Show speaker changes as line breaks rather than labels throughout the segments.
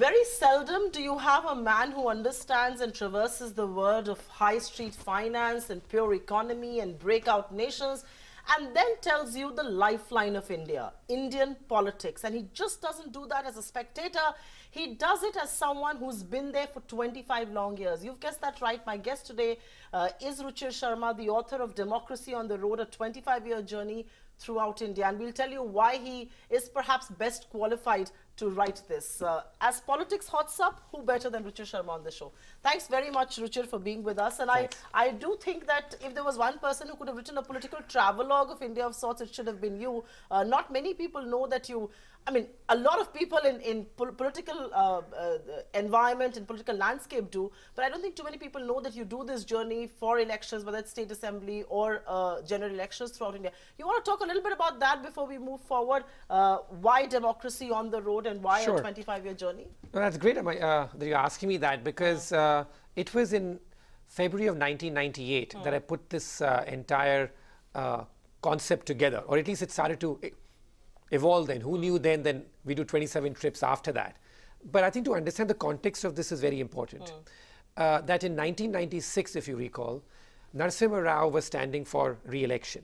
Very seldom do you have a man who understands and traverses the world of high street finance and pure economy and breakout nations, and then tells you the lifeline of India, Indian politics. And he just doesn't do that as a spectator. He does it as someone who's been there for 25 long years. You've guessed that right. My guest today is Ruchir Sharma, the author of Democracy on the Road, a 25-year journey throughout India. And we'll tell you why he is perhaps best qualified to write this. As politics hots up, who better than Ruchir Sharma on the show? Thanks very much, Ruchir, for being with us. And I do think that if there was one person who could have written a political travelogue of India of sorts, it should have been you. Not many people know that you, I mean, a lot of people in political environment and political landscape do, but I don't think too many people know that you do this journey for elections, whether it's state assembly or general elections throughout India. You want to talk a little bit about that before we move forward? Why democracy on the road and why a 25-year journey?
No, that's great that you're asking me that, because it was in February of 1998 that I put this entire concept together, or at least it started to evolve then. Who knew then we do 27 trips after that. But I think to understand the context of this is very important. That in 1996, if you recall, Narasimha Rao was standing for re-election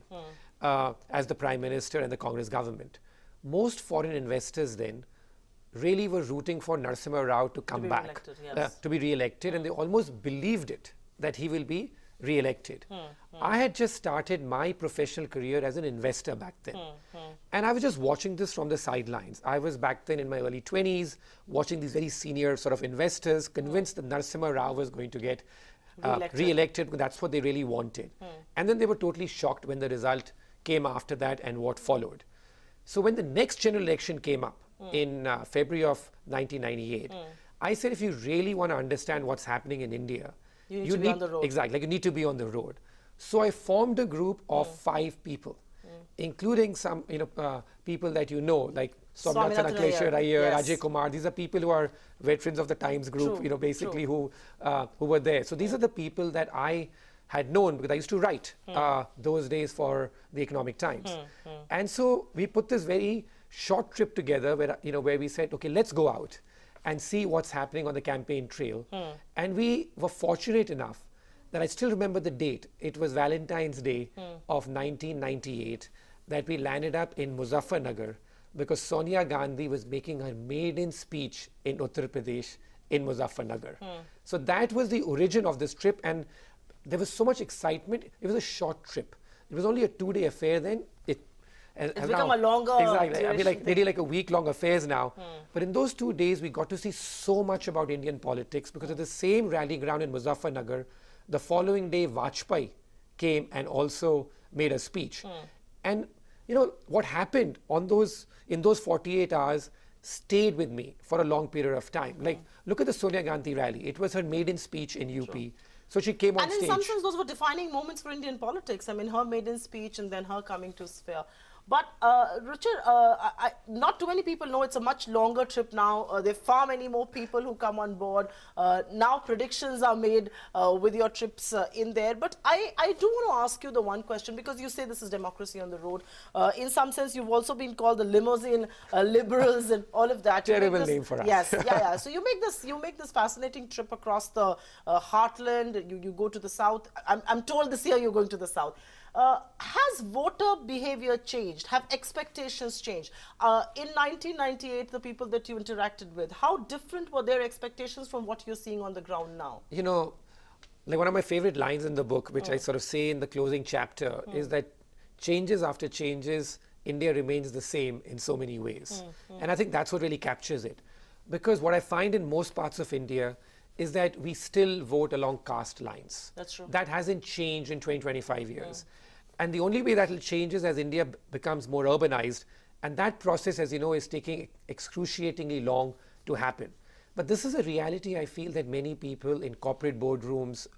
as the Prime Minister and the Congress government. Most foreign investors then really were rooting for Narasimha Rao to come back, to be re-elected, and they almost believed it, that he will be re-elected. I had just started my professional career as an investor back then. And I was just watching this from the sidelines. I was back then in my early 20s, watching these very senior sort of investors, convinced that Narasimha Rao was going to get re-elected, because that's what they really wanted. And then they were totally shocked when the result came after that and what followed. So when the next general election came up in February of 1998, I said, if you really want to understand what's happening in India,
you need to be on the road.
Exactly, like you need to be on the road. So I formed a group of 5 people, including some people that you know, like Somnath Iyer, Ajay Kumar. These are people who are veterans of the Times group, basically who were there. So these are the people that I had known, because I used to write those days for the Economic Times. And so we put this very short trip together where we said, okay, let's go out and see what's happening on the campaign trail. And we were fortunate enough that I still remember the date. It was Valentine's Day of 1998 that we landed up in Muzaffarnagar, because Sonia Gandhi was making her maiden speech in Uttar Pradesh in Muzaffarnagar. So that was the origin of this trip, and there was so much excitement. It was a short trip. It was only a 2-day affair then.
It's become a longer
Exactly. I mean, they did like a week-long affairs now. But in those 2 days, we got to see so much about Indian politics, because at the same rally ground in Muzaffarnagar, the following day, Vajpayee came and also made a speech. And what happened in those 48 hours stayed with me for a long period of time. Like, look at the Sonia Gandhi rally. It was her maiden speech in UP. So she came on stage.
And in some sense, those were defining moments for Indian politics. I mean, her maiden speech and then her coming to sphere. But Ruchir, not too many people know it's a much longer trip now. There are far many more people who come on board. Now predictions are made with your trips in there. But I do want to ask you the one question, because you say this is democracy on the road. In some sense, you've also been called the limousine liberals and all of that.
Terrible name for us.
Yes, yeah. So you make this fascinating trip across the heartland. You go to the south. I'm told this year you're going to the south. Has voter behavior changed? Have expectations changed? In 1998, the people that you interacted with, how different were their expectations from what you're seeing on the ground now?
Like one of my favorite lines in the book, which I sort of say in the closing chapter, is that changes after changes, India remains the same in so many ways. And I think that's what really captures it. Because what I find in most parts of India is that we still vote along caste lines.
That's true.
That hasn't changed in 25 years. And the only way that will change is as India becomes more urbanized. And that process, as you know, is taking excruciatingly long to happen. But this is a reality I feel that many people in corporate boardrooms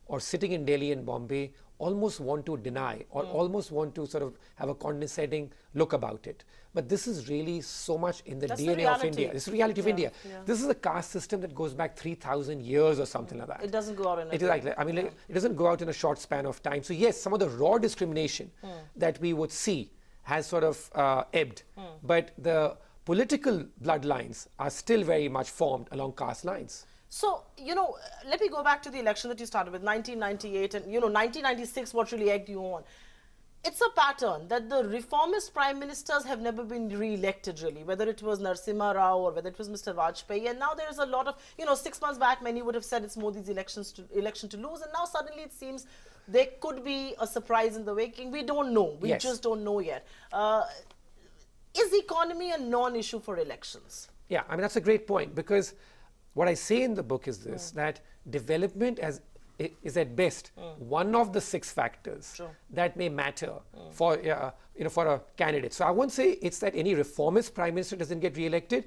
or sitting in Delhi and Bombay almost want to deny, or almost want to sort of have a condescending look about it. But this is really so much in the DNA of India. This is the reality of India. This is a caste system that goes back 3,000 years or something like that.
It doesn't go out in a
It is like, I mean, it doesn't go out in a short span of time. So yes, some of the raw discrimination that we would see has sort of ebbed. But the political bloodlines are still very much formed along caste lines.
So, let me go back to the election that you started with, 1998, and, 1996, what really egged you on. It's a pattern that the reformist prime ministers have never been re-elected, really, whether it was Narasimha Rao or whether it was Mr. Vajpayee. And now there's a lot of, 6 months back, many would have said it's Modi's election to lose. And now suddenly it seems there could be a surprise in the making. We don't know. We just don't know yet. Is the economy a non-issue for elections?
Yeah, I mean, that's a great point, because what I say in the book is this, that development is at best one of the 6 factors that may matter for for a candidate. So I won't say it's that any reformist prime minister doesn't get re-elected.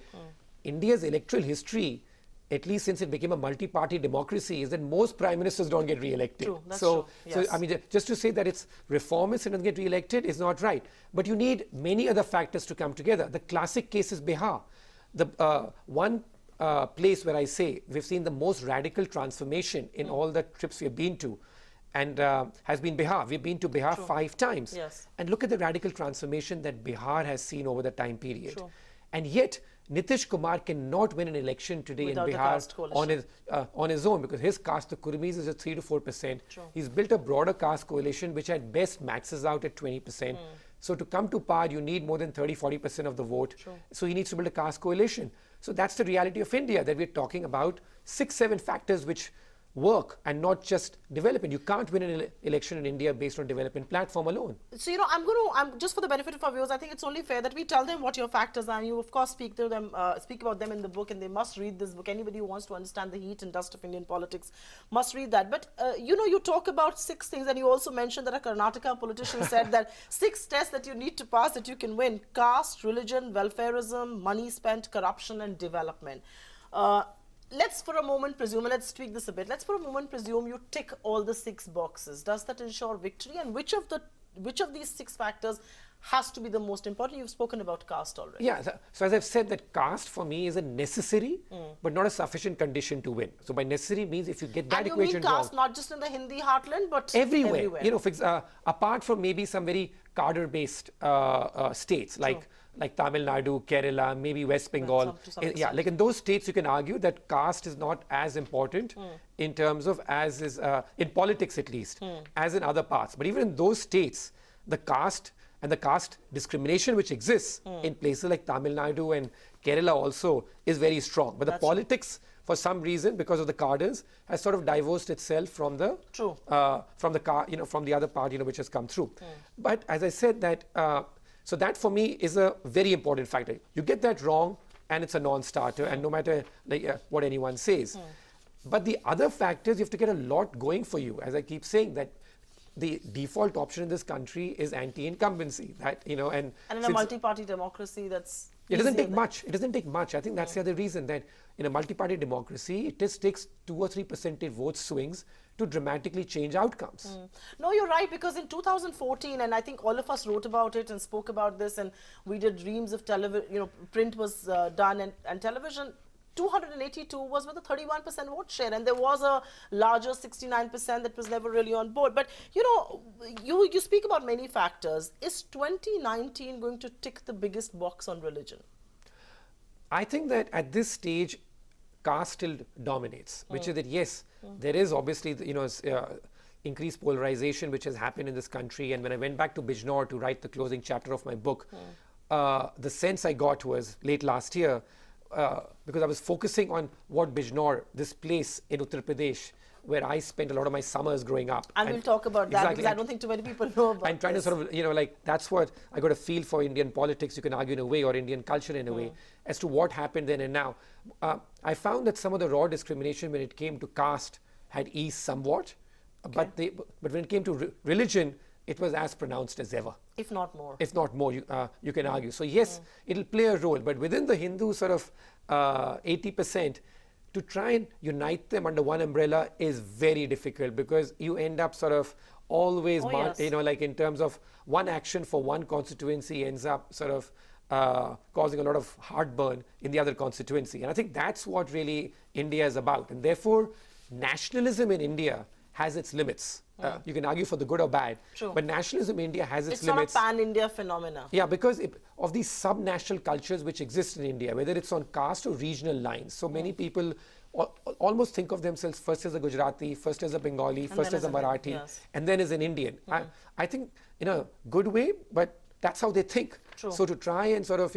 India's electoral history, at least since it became a multi-party democracy, is that most prime ministers don't get re-elected.
True, that's true. Yes.
So I mean, just to say that it's reformist and doesn't get re-elected is not right. But you need many other factors to come together. The classic case is Bihar. The one place where I say we've seen the most radical transformation in all the trips we've been to, and has been Bihar. We've been to Bihar 5 times.
Yes.
And look at the radical transformation that Bihar has seen over the time period.
True.
And yet, Nitish Kumar cannot win an election today
without
in Bihar on his own, because his caste, the Kurmis, is at 3 to 4%. He's built a broader caste coalition, which at best maxes out at 20%. So to come to power, you need more than 30-40% of the vote. So he needs to build a caste coalition. So that's the reality of India, that we're talking about 6-7 factors which work and not just development. You can't win an election in India based on development platform alone.
So, I'm just for the benefit of our viewers, I think it's only fair that we tell them what your factors are. And you, of course, speak about them in the book, and they must read this book. Anybody who wants to understand the heat and dust of Indian politics must read that. But, you talk about 6 things, and you also mentioned that a Karnataka politician said that 6 tests that you need to pass that you can win: caste, religion, welfarism, money spent, corruption, and development. Let's for a moment presume, and let's tweak this a bit, let's for a moment presume you tick all the 6 boxes. Does that ensure victory? And which of these 6 factors has to be the most important? You've spoken about caste already.
Yeah, so as I've said, that caste for me is a necessary but not a sufficient condition to win. So by necessary means if you get that equation
wrong. And you mean caste not just in the Hindi heartland, but
everywhere. Apart from maybe some very cadre-based states like Tamil Nadu, Kerala, maybe West Bengal. Like in those states, you can argue that caste is not as important in terms of in politics at least, as in other parts. But even in those states, the caste and the caste discrimination which exists in places like Tamil Nadu and Kerala also is very strong. But the politics, for some reason, because of the cadres, has sort of divorced itself from the from the other part, which has come through. But as I said, that so that for me is a very important factor. You get that wrong, and it's a non-starter, and no matter what anyone says. But the other factors, you have to get a lot going for you. As I keep saying, that the default option in this country is anti-incumbency. And in
a multi-party democracy, that's
it doesn't take much. It doesn't take much. I think that's the other reason, that in a multi-party democracy, it just takes 2 or 3 percentage vote swings to dramatically change outcomes.
No, you're right, because in 2014, and I think all of us wrote about it and spoke about this, and we did reams of television, print was done, and television, 282 was with a 31% vote share, and there was a larger 69% that was never really on board. But, you speak about many factors. Is 2019 going to tick the biggest box on religion?
I think that at this stage, caste still dominates, which is that, yes, there is obviously, increased polarization which has happened in this country. And when I went back to Bijnor to write the closing chapter of my book, the sense I got was late last year, because I was focusing on what Bijnor, this place in Uttar Pradesh, where I spent a lot of my summers growing up.
And we'll talk about that, because I don't think too many people know about
I'm trying to sort of, that's what I got a feel for Indian politics, you can argue in a way, or Indian culture in a way, as to what happened then and now. I found that some of the raw discrimination when it came to caste had eased somewhat, but when it came to religion, it was as pronounced as ever.
If not more.
If not more, you can argue. So yes, it'll play a role, but within the Hindu sort of 80%, to try and unite them under one umbrella is very difficult, because you end up sort of always, in terms of one action for one constituency ends up sort of causing a lot of heartburn in the other constituency. And I think that's what really India is about. And therefore, nationalism in India has its limits. You can argue for the good or bad.
True.
But nationalism in India has its
It's
limits.
not a pan-India phenomena.
Yeah, because of these sub-national cultures which exist in India, whether it's on caste or regional lines. So many people almost think of themselves first as a Gujarati, first as a Bengali, first as a Marathi,
yes.
and then as an Indian. I think in a good way, but that's how they think.
True.
So to try and sort of,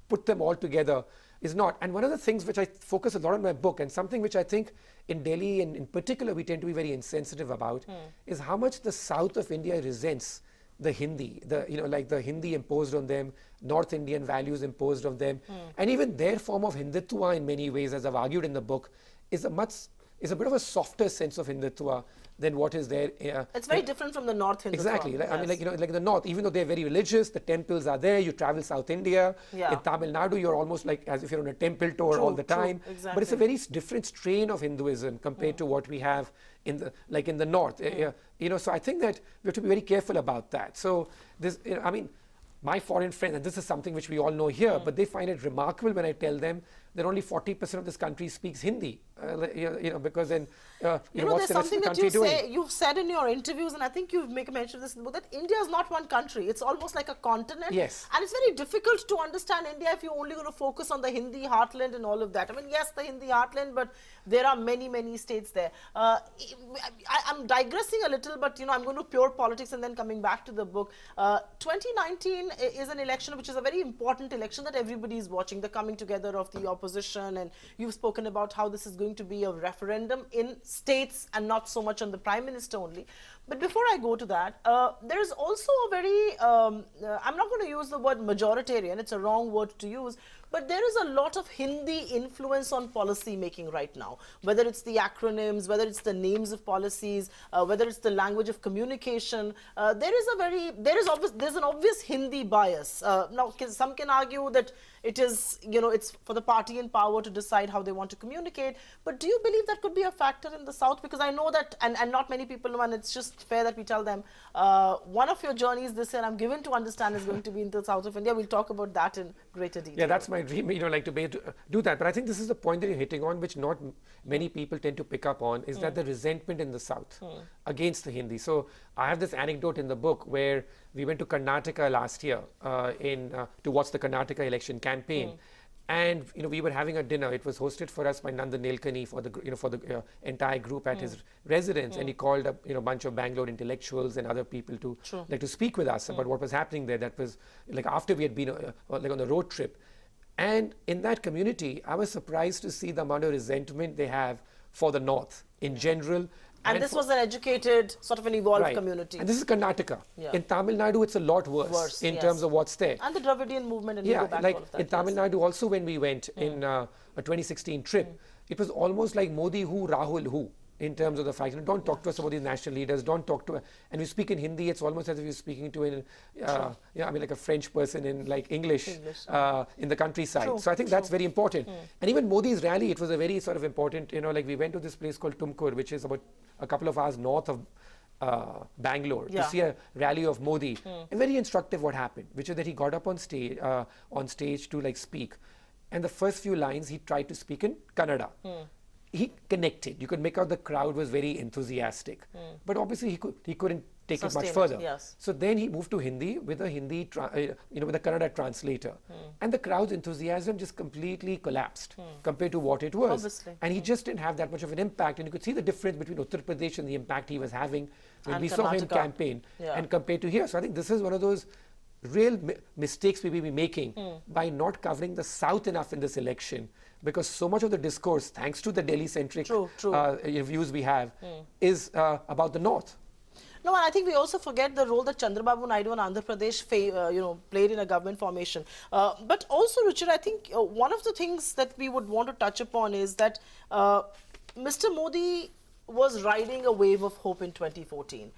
put them all together is not. And one of the things which I focus a lot on my book, and something which I think in Delhi and in particular we tend to be very insensitive about, is how much the south of India resents the Hindi, like the Hindi imposed on them, North Indian values imposed on them, and even their form of Hindutva in many ways, as I've argued in the book, is a bit of a softer sense of Hindutva than what is there.
It's very different from the North Hindutva.
Exactly.
Yes.
I mean, like the North, even though they're very religious, the temples are there. You travel South India.
Yeah.
In Tamil Nadu, you're almost like as if you're on a temple tour all the time.
Exactly.
But it's a very different strain of Hinduism compared to what we have in the North. So I think that we have to be very careful about that. So this, my foreign friends, and this is something which we all know here, but they find it remarkable when I tell them that only 40% of this country speaks Hindi, because then, what's
there's
the rest of
something
the
that
country doing?
you've said in your interviews, and I think you've make a mention of this in the book, that India is not one country. It's almost like a continent.
Yes.
And it's very difficult to understand India if you're only going to focus on the Hindi heartland and all of that. I mean, yes, the Hindi heartland, but there are many, many states there. I'm digressing a little, but, I'm going to pure politics and then coming back to the book. 2019 is an election which is a very important election that everybody is watching, the coming together of the opposition, and you've spoken about how this is going to be a referendum in states and not so much on the Prime Minister only. But before I go to that, there is also a very, I'm not going to use the word majoritarian, it's a wrong word to use, but there is a lot of Hindi influence on policy making right now, whether it's the acronyms, whether it's the names of policies, whether it's the language of communication. There's an obvious Hindi bias. Now, some can argue that it is, it's for the party in power to decide how they want to communicate. But do you believe that could be a factor in the South? Because I know that, and not many people know, and it's just fair that we tell them, one of your journeys this year, I'm given to understand, is going to be into the South of India. We'll talk about that in greater detail.
Yeah, that's my dream, like to be able to do that. But I think this is the point that you're hitting on, which not many people tend to pick up on, is that the resentment in the South against the Hindi. So I have this anecdote in the book where we went to Karnataka last year to watch the Karnataka election campaign. And we were having a dinner. It was hosted for us by Nandan Nilekani for the entire group at his residence, and he called up a bunch of Bangalore intellectuals and other people to to speak with us about what was happening there. That was like after we had been on the road trip, and in that community, I was surprised to see the amount of resentment they have for the North in general.
And this was an educated, sort of an evolved community.
And this is Karnataka.
Yeah.
In Tamil Nadu, it's a lot worse in terms of what's there.
And the Dravidian movement, and
yeah,
go back
like
all of that,
in Tamil Nadu also, when we went in a 2016 trip, it was almost like Modi who, Rahul who, in terms of the fact, don't talk to us about these national leaders, don't talk to us. And we speak in Hindi, it's almost as if you're speaking to like a French person in like English in the countryside.
True.
So I think that's very important. And even Modi's rally, it was a very sort of important, like we went to this place called Tumkur, which is about a couple of hours north of Bangalore to see a rally of Modi. And very instructive what happened, which is that he got up on stage to like speak. And the first few lines he tried to speak in Kannada. He connected. You could make out the crowd was very enthusiastic. But obviously he couldn't take it much further.
Yes.
So then he moved to Hindi with a with a Kannada translator. And the crowd's enthusiasm just completely collapsed compared to what it was.
Obviously.
And he just didn't have that much of an impact. And you could see the difference between Uttar Pradesh and the impact he was having when we saw him campaign and compared to here. So I think this is one of those real mistakes we will be making by not covering the South enough in this election, because so much of the discourse, thanks to the Delhi-centric views we have, is about the North.
No, and I think we also forget the role that Chandrababu Naidu and Andhra Pradesh played in a government formation. But also, Ruchir, I think one of the things that we would want to touch upon is that Mr. Modi was riding a wave of hope in 2014.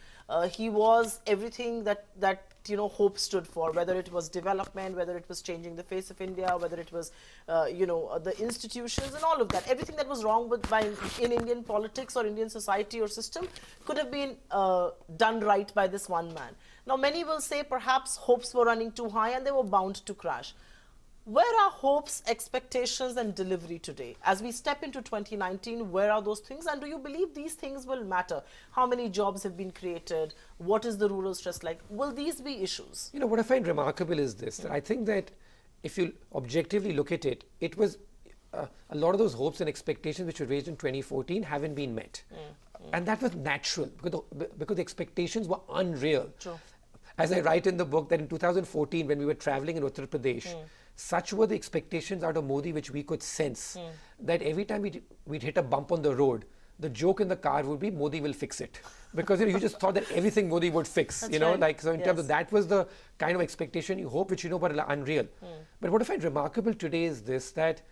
He was everything that hope stood for, whether it was development, whether it was changing the face of India, whether it was the institutions and all of that. Everything that was wrong in Indian politics or Indian society or system could have been done right by this one man. Now, many will say perhaps hopes were running too high and they were bound to crash. Where are hopes, expectations and delivery today? As we step into 2019, where are those things? And do you believe these things will matter? How many jobs have been created? What is the rural stress like? Will these be issues?
You know, what I find remarkable is this, that I think that if you objectively look at it, it was a lot of those hopes and expectations which were raised in 2014 haven't been met. And that was natural because the expectations were unreal.
True.
As I write in the book, that in 2014, when we were traveling in Uttar Pradesh, such were the expectations out of Modi which we could sense, that every time we'd hit a bump on the road, the joke in the car would be, Modi will fix it. Because you just thought that everything Modi would fix.
That's
you know,
right.
like, so in terms of that was the kind of expectation you hope, which but unreal. But what I find remarkable today is this, that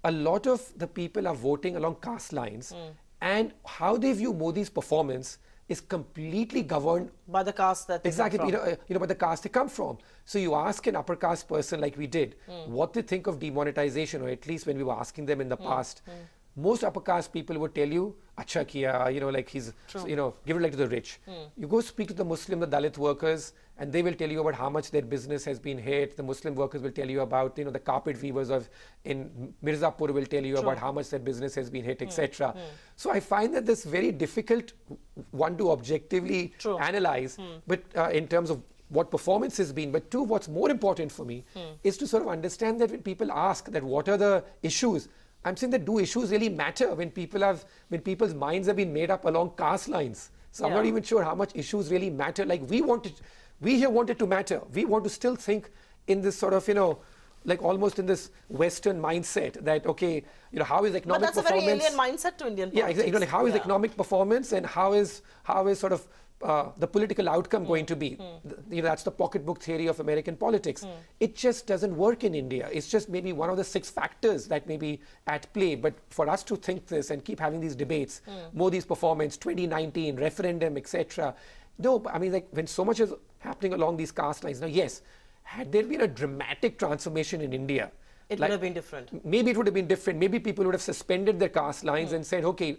a lot of the people are voting along caste lines, and how they view Modi's performance is completely governed
By the caste that they come
exactly,
from.
by the caste they come from. So you ask an upper caste person like we did, what they think of demonetization, or at least when we were asking them in the past, most upper caste people would tell you, acha kiya, like he's, give it like to the rich. You go speak to the Muslim, the Dalit workers, and they will tell you about how much their business has been hit. The Muslim workers will tell you about, the carpet weavers in Mirzapur will tell you about how much their business has been hit, etc. So I find that this very difficult one to objectively analyze, but in terms of what performance has been. But two, what's more important for me is to sort of understand that when people ask that what are the issues, I'm saying that do issues really matter when people's minds have been made up along caste lines? So I'm not even sure how much issues really matter. Like we here want it to matter. We want to still think in this sort of, like almost in this Western mindset that, okay, how is economic performance?
But that's a very alien mindset to Indian politics.
Yeah, exactly. Like how is economic performance and how is sort of the political outcome going to be? That's the pocketbook theory of American politics. It just doesn't work in India. It's just maybe one of the 6 factors that may be at play. But for us to think this and keep having these debates, Modi's performance, 2019, referendum, etc. No, I mean, like when so much is happening along these caste lines. Now, yes, had there been a dramatic transformation in India,
it would have been different.
Maybe it would have been different. Maybe people would have suspended their caste lines and said, okay,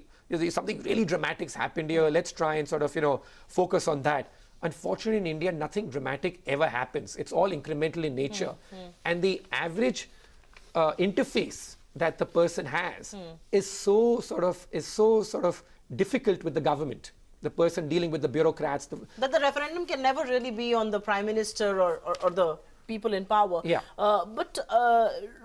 something really dramatic's happened here. Let's try and sort of, focus on that. Unfortunately, in India, nothing dramatic ever happens. It's all incremental in nature. And the average interface that the person has is so sort of difficult with the government. The person dealing with the bureaucrats.
That the referendum can never really be on the Prime Minister or the people in power.
Yeah.
But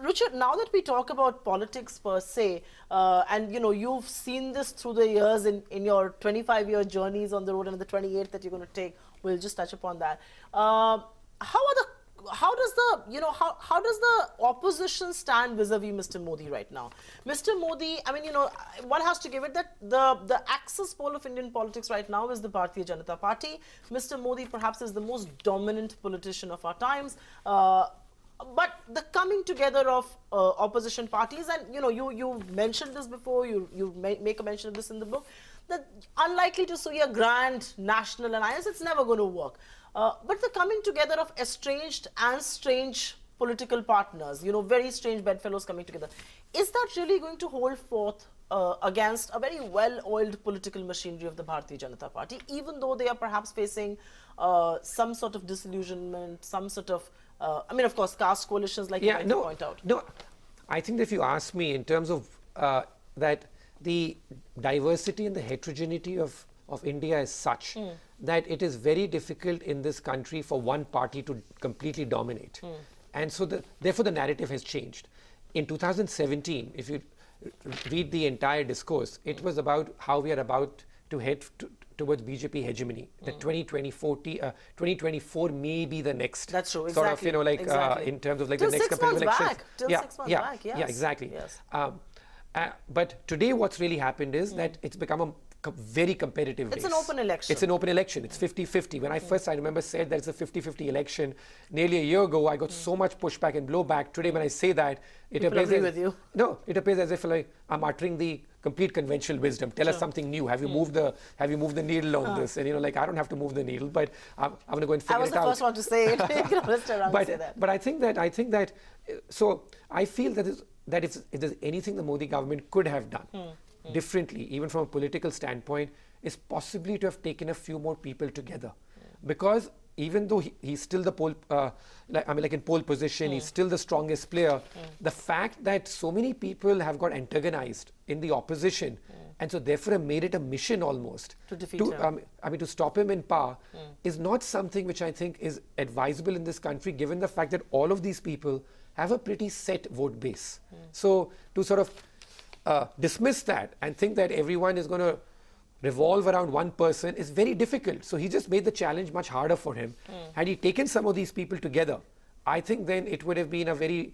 Ruchir, now that we talk about politics per se, and you've seen this through the years in your 25-year journeys on the road and the 28th that you're going to take, we'll just touch upon that. How does the opposition stand vis-a-vis Mr. Modi right now? Mr. Modi, I mean, one has to give it that the axis pole of Indian politics right now is the Bharatiya Janata Party. Mr. Modi perhaps is the most dominant politician of our times. But the coming together of opposition parties, and you mentioned this before, you make a mention of this in the book, that unlikely to see a grand national alliance, it's never going to work. But the coming together of estranged and strange political partners, very strange bedfellows coming together, is that really going to hold forth against a very well-oiled political machinery of the Bharatiya Janata Party, even though they are perhaps facing some sort of disillusionment, some sort of, of course, caste coalitions like you point out.
No, I think that if you ask me in terms of that the diversity and the heterogeneity of India is such that it is very difficult in this country for one party to completely dominate. And so therefore the narrative has changed. In 2017, if you read the entire discourse, it was about how we are about to head towards BJP hegemony. The 2024 may be the next.
That's true,
sort
exactly.
of,
exactly.
In terms of like
Till
the next
6
competitive
months
elections.
back. Till 6 months back, yes.
Yeah, exactly.
Yes.
But today what's really happened is that it's become a very competitive race.
It's an open election.
It's an open election. It's 50-50. When I remember said that it's a 50-50 election nearly a year ago, I got so much pushback and blowback. Today when I say that, it appears
with you.
No, it appears as if like I'm uttering the complete conventional wisdom. Tell us something new. Have you moved the needle on this? And I don't have to move the needle, but I'm going to go and figure it out.
I was the first one to say it. You can always turn around and say that.
But I think that so I feel that if there's anything the Modi government could have done differently, even from a political standpoint, is possibly to have taken a few more people together. Because even though he's still the like in pole position, he's still the strongest player. The fact that so many people have got antagonized in the opposition, and so therefore have made it a mission almost
to defeat him.
To stop him in power, is not something which I think is advisable in this country, given the fact that all of these people have a pretty set vote base. So to sort of dismiss that and think that everyone is going to revolve around one person is very difficult. So he just made the challenge much harder for him. Had he taken some of these people together, I think then it would have been a very,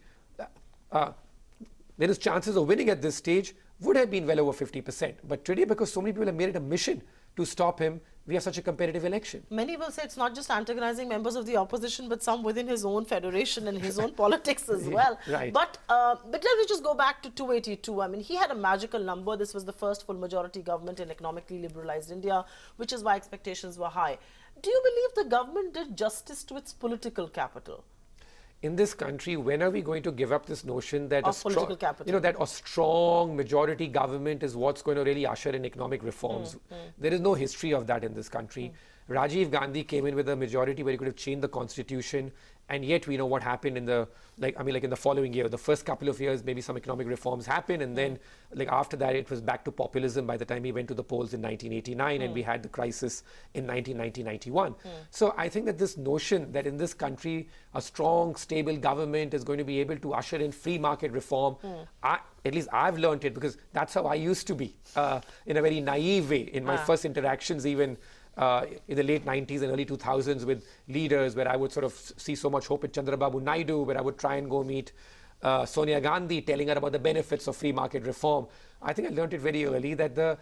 his chances of winning at this stage would have been well over 50%. But today, because so many people have made it a mission to stop him, we have such a competitive election.
Many will say it's not just antagonizing members of the opposition, but some within his own federation and his own politics as well.
Right.
But let me just go back to 282. I mean, he had a magical number. This was the first full majority government in economically liberalized India, which is why expectations were high. Do you believe the government did justice to its political capital?
In this country, when are we going to give up this notion that
political capital,
that a strong majority government is what's going to really usher in economic reforms? There is no history of that in this country. Rajiv Gandhi came in with a majority where he could have changed the constitution, and yet we know what happened in the in the following year. The first couple of years, maybe some economic reforms happened, and then after that, it was back to populism by the time he went to the polls in 1989, and we had the crisis in 1990-91. So I think that this notion that in this country, a strong, stable government is going to be able to usher in free market reform, at least I've learned it because that's how I used to be in a very naive way in my first interactions, even in the late 90s and early 2000s with leaders, where I would sort of see so much hope in Chandrababu Naidu, where I would try and go meet Sonia Gandhi, telling her about the benefits of free market reform. I think I learned it very early that the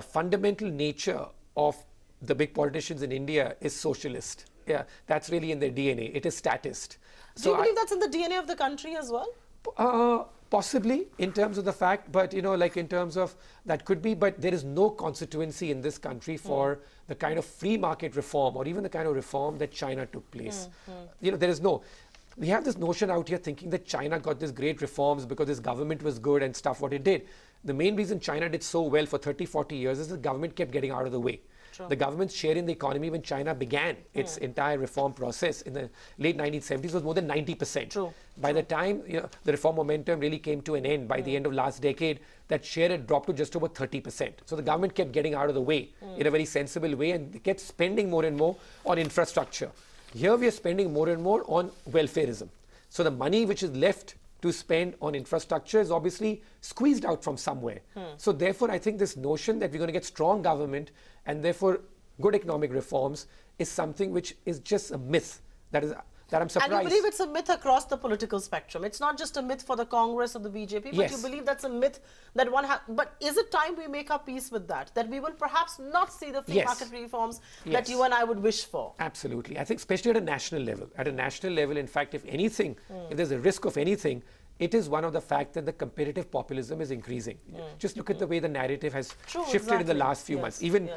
fundamental nature of the big politicians in India is socialist. Yeah, that's really in their DNA. It is statist.
Do you believe that's in the DNA of the country as well?
Possibly, in terms of the fact, but in terms of that could be, but there is no constituency in this country for the kind of free market reform or even the kind of reform that China took place. There is no. We have this notion out here thinking that China got these great reforms because this government was good and stuff, what it did. The main reason China did so well for 30, 40 years is the government kept getting out of the way.
True.
The government's share in the economy when China began its entire reform process in the late 1970s was more than 90%.
True.
By the time the reform momentum really came to an end, by the end of last decade, that share had dropped to just over 30%. So the government kept getting out of the way in a very sensible way, and they kept spending more and more on infrastructure. Here we are spending more and more on welfareism. So the money which is left to spend on infrastructure is obviously squeezed out from somewhere. So therefore, I think this notion that we're going to get strong government and therefore good economic reforms is something which is just a myth. That I'm surprised.
And you believe it's a myth across the political spectrum. It's not just a myth for the Congress or the BJP, but you believe that's a myth that one has. But is it time we make our peace with that? That we will perhaps not see the free market reforms that you and I would wish for?
Absolutely. I think especially at a national level. At a national level, in fact, if anything, if there's a risk of anything, it is one of the fact that the competitive populism is increasing. Just look at the way the narrative has shifted in the last few months. Even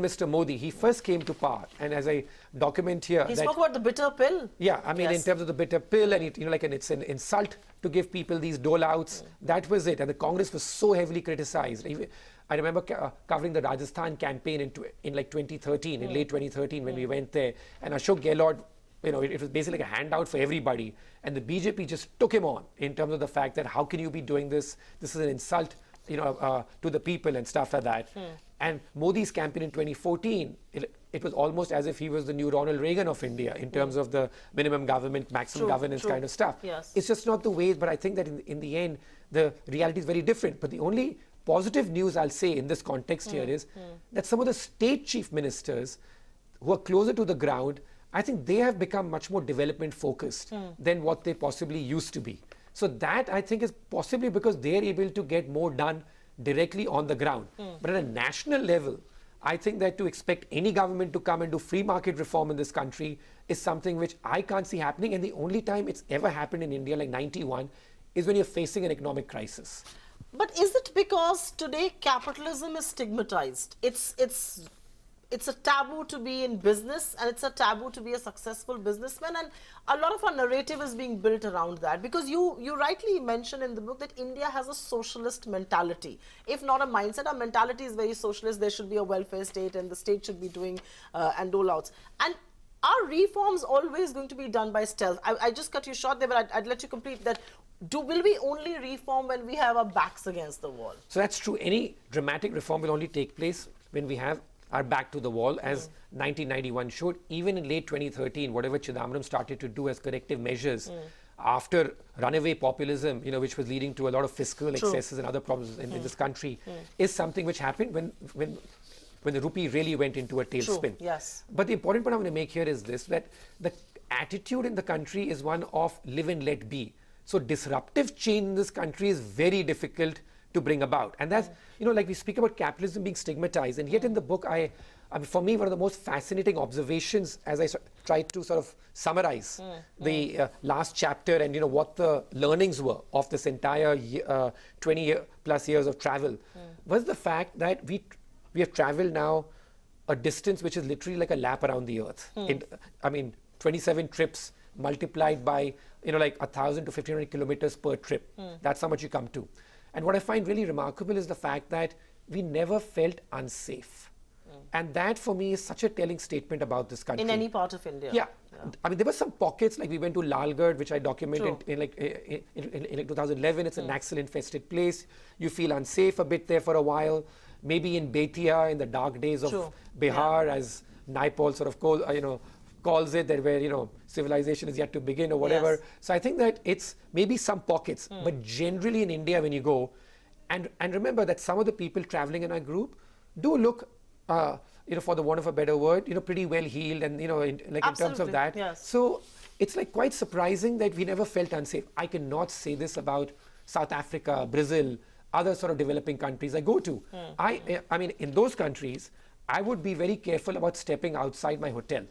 Mr. Modi, he first came to power, and as I document here,
he spoke about the bitter pill.
Yeah, I mean, in terms of the bitter pill, and and it's an insult to give people these dole-outs. That was it, and the Congress was so heavily criticized. I remember covering the Rajasthan campaign in like 2013, in late 2013, when we went there, and Ashok Gehlot. It was basically like a handout for everybody. And the BJP just took him on in terms of the fact that how can you be doing this? This is an insult, to the people and stuff like that. And Modi's campaign in 2014, it was almost as if he was the new Ronald Reagan of India in terms of the minimum government, maximum governance kind of stuff. It's just not the way, but I think that in the end, the reality is very different. But the only positive news I'll say in this context here is that some of the state chief ministers who are closer to the ground, I think they have become much more development focused than what they possibly used to be. So that I think is possibly because they're able to get more done directly on the ground. But at a national level, I think that to expect any government to come and do free market reform in this country is something which I can't see happening. And the only time it's ever happened in India, like 91, is when you're facing an economic crisis.
But is it because today capitalism is stigmatized? It's a taboo to be in business, and it's a taboo to be a successful businessman, and a lot of our narrative is being built around that, because you rightly mentioned in the book that India has a socialist mentality. If not a mindset, our mentality is very socialist. There should be a welfare state, and the state should be doing and dole outs. And are reforms always going to be done by stealth? I just cut you short there, but I'd let you complete that. Will we only reform when we have our backs against the wall?
So that's true. Any dramatic reform will only take place when we have our back to the wall, as 1991 showed. Even in late 2013, whatever Chidambaram started to do as corrective measures after runaway populism, which was leading to a lot of fiscal excesses and other problems in this country, is something which happened when the rupee really went into a tailspin.
Yes.
But the important point I'm going to make here is this, that the attitude in the country is one of live and let be. So disruptive change in this country is very difficult to bring about. And that's, like we speak about capitalism being stigmatized, and yet in the book, I mean, for me, one of the most fascinating observations, as I tried to sort of summarize the last chapter and, what the learnings were of this entire 20 plus years of travel, was the fact that we have traveled now a distance which is literally like a lap around the earth. 27 trips multiplied by, like 1,000 to 1,500 kilometers per trip. That's how much you come to. And what I find really remarkable is the fact that we never felt unsafe. And that for me is such a telling statement about this country.
In any part of India.
Yeah. I mean, there were some pockets, like we went to Lalgarh, which I documented in 2011. It's a Naxal-infested place. You feel unsafe a bit there for a while. Maybe in Bettiah, in the dark days of Bihar, as Naipaul sort of calls it, that where, civilization is yet to begin or whatever.
Yes.
So I think that it's maybe some pockets, but generally in India when you go, and remember that some of the people traveling in our group do look, for the want of a better word, pretty well heeled and, in terms of that.
Yes.
So it's like quite surprising that we never felt unsafe. I cannot say this about South Africa, Brazil, other sort of developing countries I go to. I mean, in those countries, I would be very careful about stepping outside my hotel.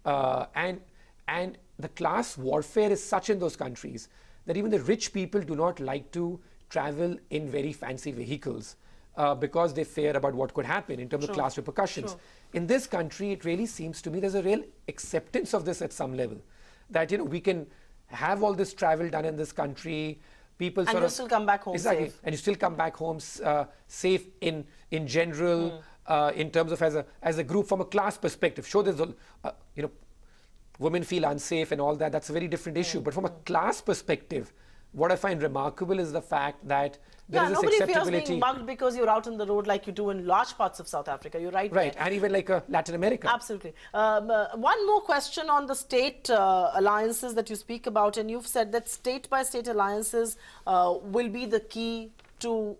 And the class warfare is such in those countries that even the rich people do not like to travel in very fancy vehicles because they fear about what could happen in terms of class repercussions. In this country, it really seems to me there's a real acceptance of this at some level. That, we can have all this travel done in this country. People
and you still come back home safe.
And you still come back home safe in general, in terms of as a group from a class perspective. Sure, there's women feel unsafe and all that. That's a very different issue. But from a class perspective, what I find remarkable is the fact that there is this acceptability.
Nobody feels being mugged because you're out on the road like you do in large parts of South Africa. You're right.
Right,
there.
and even like Latin America.
Absolutely. One more question on the state alliances that you speak about, and you've said that state-by-state alliances will be the key to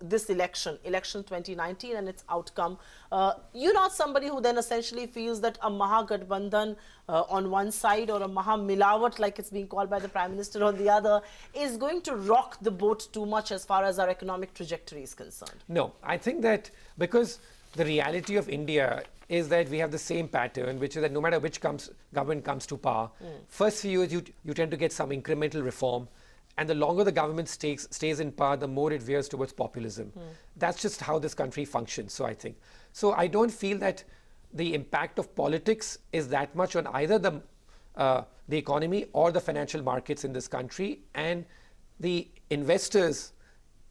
this election 2019 and its outcome. You're not somebody who then essentially feels that a Mahagathbandhan on one side or a Mahamilawat, like it's being called by the Prime Minister, on the other, is going to rock the boat too much as far as our economic trajectory is concerned.
No, I think that because the reality of India is that we have the same pattern, which is that no matter which government comes to power, first few years you tend to get some incremental reform. And the longer the government stays in power, the more it veers towards populism. That's just how this country functions, so I think. So I don't feel that the impact of politics is that much on either the economy or the financial markets in this country. And the investors,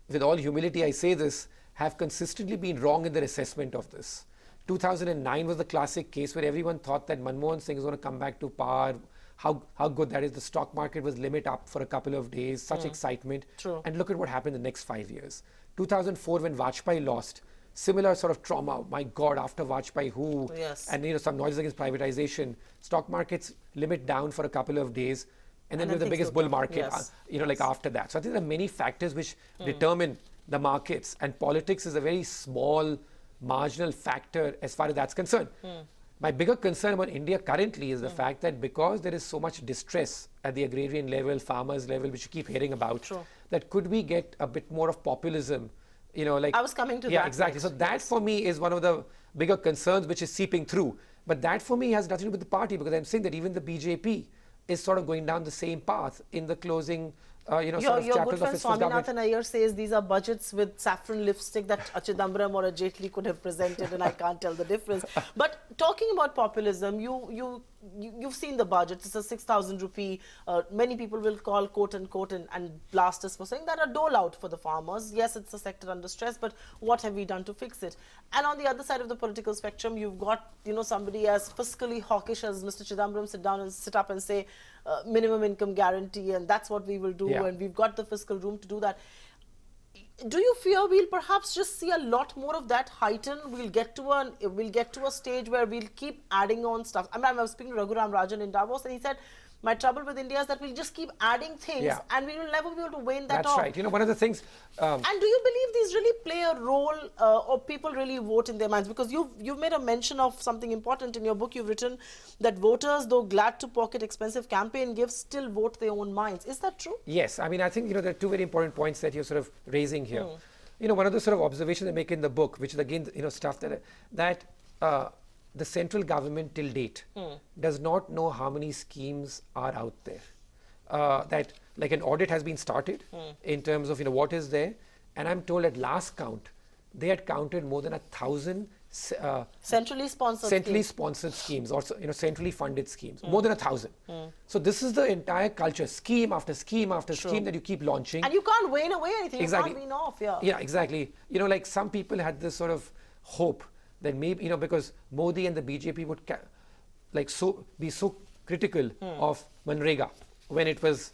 with all humility I say this, have consistently been wrong in their assessment of this. 2009 was the classic case where everyone thought that Manmohan Singh is going to come back to power. How good that is. The stock market was limit up for a couple of days, such excitement.
True.
And look at what happened in the next 5 years. 2004, when Vajpayee lost, similar sort of trauma. My God, after Vajpayee, who?
Yes.
And some noises against privatization. Stock markets limit down for a couple of days. And then we have the biggest bull market, like after that. So I think there are many factors which determine the markets. And politics is a very small, marginal factor as far as that's concerned. My bigger concern about India currently is the fact that because there is so much distress at the agrarian level, farmers level, which you keep hearing about, that could we get a bit more of populism, like...
I was coming to that.
Yeah, exactly. So that for me is one of the bigger concerns which is seeping through. But that for me has nothing to do with the party, because I'm saying that even the BJP is sort of going down the same path in the closing
your good friend Swaminathan Iyer says these are budgets with saffron lipstick that a Chidambaram or a Jaitley could have presented, and I can't tell the difference. But talking about populism, you you've seen the budget. It's a 6,000 rupee. Many people will call quote unquote and blast us for saying that a dole out for the farmers. Yes, it's a sector under stress, but what have we done to fix it? And on the other side of the political spectrum, you've got somebody as fiscally hawkish as Mr. Chidambaram sit up and say minimum income guarantee, and that's what we will do, and we've got the fiscal room to do that. Do you fear we'll perhaps just see a lot more of that heighten? We'll get to a stage where we'll keep adding on stuff. I was speaking to Raghuram Rajan in Davos, and he said, my trouble with India is that we'll just keep adding things and we will never be able to wane that off.
That's right. One of the things...
and do you believe these really play a role or people really vote in their minds? Because you've made a mention of something important in your book. You've written that voters, though glad to pocket expensive campaign gifts, still vote their own minds. Is that true?
Yes. I think, there are two very important points that you're sort of raising here. One of the sort of observations I make in the book, which is again, stuff that the central government till date does not know how many schemes are out there. That like an audit has been started in terms of what is there, and I'm told at last count they had counted more than 1,000
centrally
sponsored schemes or centrally funded schemes, more than 1,000. So this is the entire culture, scheme after scheme after scheme that you keep launching,
and you can't wane away anything.
Exactly.
You can't wean off.
Yeah, exactly. Like some people had this sort of hope that maybe because Modi and the BJP would be so critical of Manrega when it was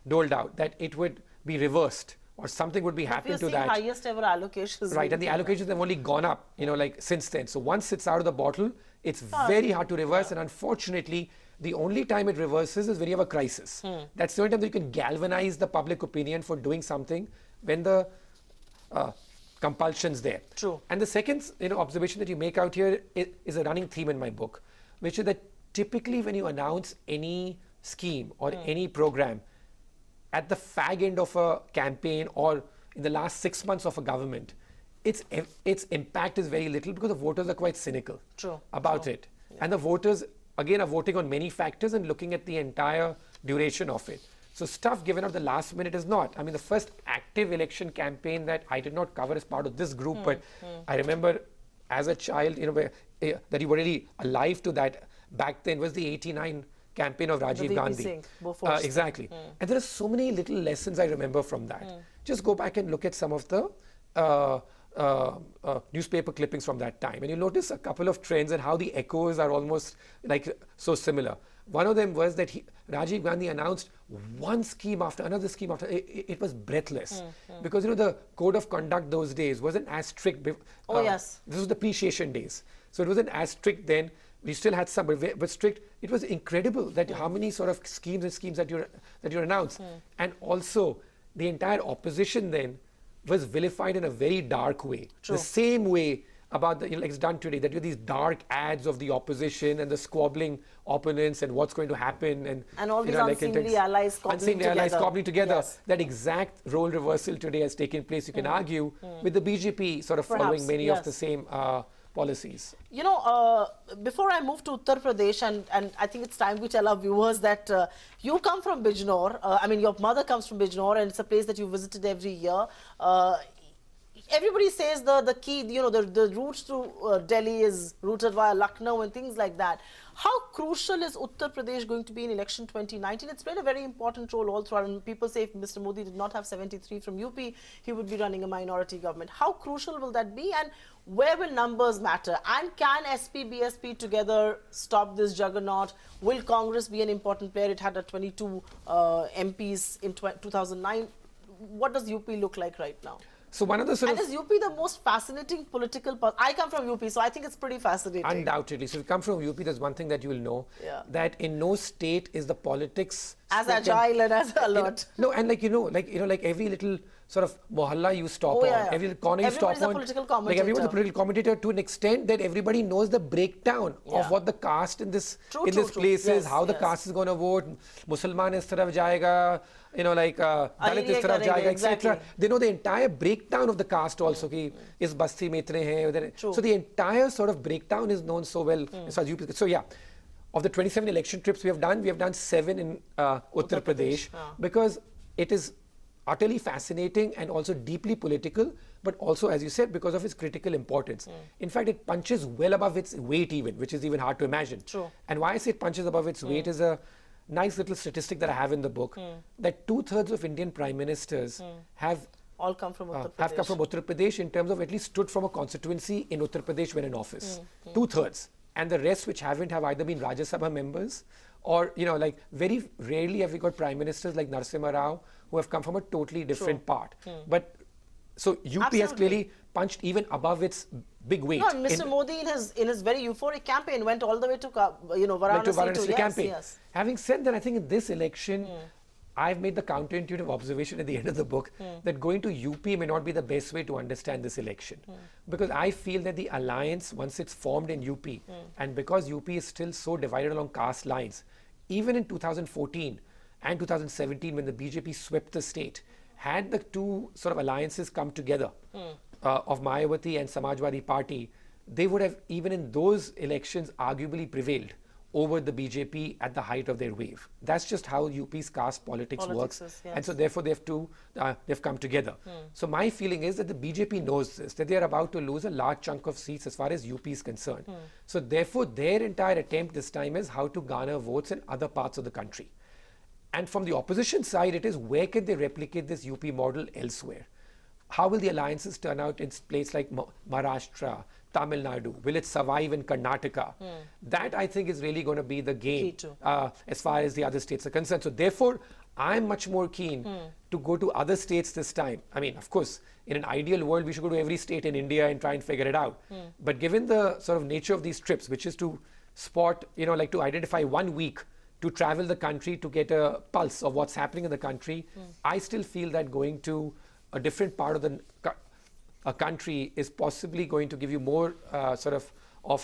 doled out, that it would be reversed or something would be happening to that.
Highest ever allocations.
Right, and the allocations have only gone up, since then. So once it's out of the bottle, it's very hard to reverse, and unfortunately, the only time it reverses is when you have a crisis. That's the only time that you can galvanize the public opinion for doing something, when the compulsion's there.
True.
And the second observation that you make out here is a running theme in my book, which is that typically when you announce any scheme or any program at the fag end of a campaign or in the last 6 months of a government, its impact is very little because the voters are quite cynical about it. Yeah. And the voters again are voting on many factors and looking at the entire duration of it. So stuff given up the last minute is not. The first active election campaign that I did not cover as part of this group, but I remember as a child, that you were really alive to that back then, was the 89 campaign of Rajiv Gandhi. Exactly. And there are so many little lessons I remember from that. Just go back and look at some of the newspaper clippings from that time, and you notice a couple of trends and how the echoes are almost so similar. One of them was that Rajiv Gandhi announced one scheme after another scheme after. It was breathless because the code of conduct those days wasn't as strict. This was the pre-Session days, so it wasn't as strict then. We still had some, but strict. It was incredible that how many sort of schemes that you announced, and also the entire opposition then was vilified in a very dark way. The same way about it's done today, that you have these dark ads of the opposition and the squabbling opponents and what's going to happen, and
all these unseemly allies squabbling together.
Yes. That exact role reversal today has taken place, you can argue, with the BJP sort of following many of the same policies.
Before I move to Uttar Pradesh, and I think it's time we tell our viewers that you come from Bijnor. Your mother comes from Bijnor, and it's a place that you visited every year. Everybody says the key, the route to Delhi is routed via Lucknow and things like that. How crucial is Uttar Pradesh going to be in election 2019? It's played a very important role all throughout. And people say if Mr. Modi did not have 73 from UP, he would be running a minority government. How crucial will that be? And where will numbers matter? And can SP, BSP together stop this juggernaut? Will Congress be an important player? It had 22 MPs in 2009. What does UP look like right now?
So one of the
and is UP the most fascinating political... I come from UP, so I think it's pretty fascinating.
Undoubtedly. So if you come from UP, there's one thing that you will know, that in no state is the politics...
as agile and as alert.
No, and like every little sort of mohalla you stop on, every corner you stop on. Everyone's a political commentator to an extent that everybody knows the breakdown of what the caste in this place is, how the caste is going to vote, Musalman is taraf jayega, Dalit is taraf jayega, etc. They know the entire breakdown of the caste also, ki is basti mein itne hain. So the entire sort of breakdown is known so well. So yeah, of the 27 election trips we have done 7 in Uttar Pradesh, because it is utterly fascinating and also deeply political, but also, as you said, because of its critical importance. In fact, it punches well above its weight even, which is even hard to imagine.
True.
And why I say it punches above its weight is a nice little statistic that I have in the book, that 2/3 of Indian prime ministers have
All come from Uttar Pradesh.
have come from Uttar Pradesh, in terms of at least stood from a constituency in Uttar Pradesh when in office. 2/3. And the rest which haven't have either been Rajya Sabha members or, like very rarely have we got prime ministers like Narasimha Rao who have come from a totally different part. But so UP has
Absolutely.
clearly punched even above its big weight.
No, and Mr. Modi in his very euphoric campaign went all the way to Varanasi,
to Varanasi
yes,
campaign.
yes.
Having said that, I think in this election, I've made the counterintuitive observation at the end of the book that going to UP may not be the best way to understand this election. Because I feel that the alliance, once it's formed in UP, and because UP is still so divided along caste lines, even in 2014 and 2017 when the BJP swept the state, had the two sort of alliances come together of Mayawati and Samajwadi Party, they would have, even in those elections, arguably prevailed over the BJP at the height of their wave. That's just how UP's caste politics works.
Is, yes.
And so therefore they've come together. So my feeling is that the BJP knows this, that they are about to lose a large chunk of seats as far as UP is concerned. So therefore their entire attempt this time is how to garner votes in other parts of the country. And from the opposition side, it is where can they replicate this UP model elsewhere? How will the alliances turn out in places like Maharashtra, Tamil Nadu? Will it survive in Karnataka? That, I think, is really going to be the game as far as the other states are concerned. So therefore, I'm much more keen to go to other states this time. I mean, of course, in an ideal world, we should go to every state in India and try and figure it out. But given the sort of nature of these trips, which is to spot, like to identify 1 week to travel the country to get a pulse of what's happening in the country, I still feel that going to a different part of the country is possibly going to give you more sort of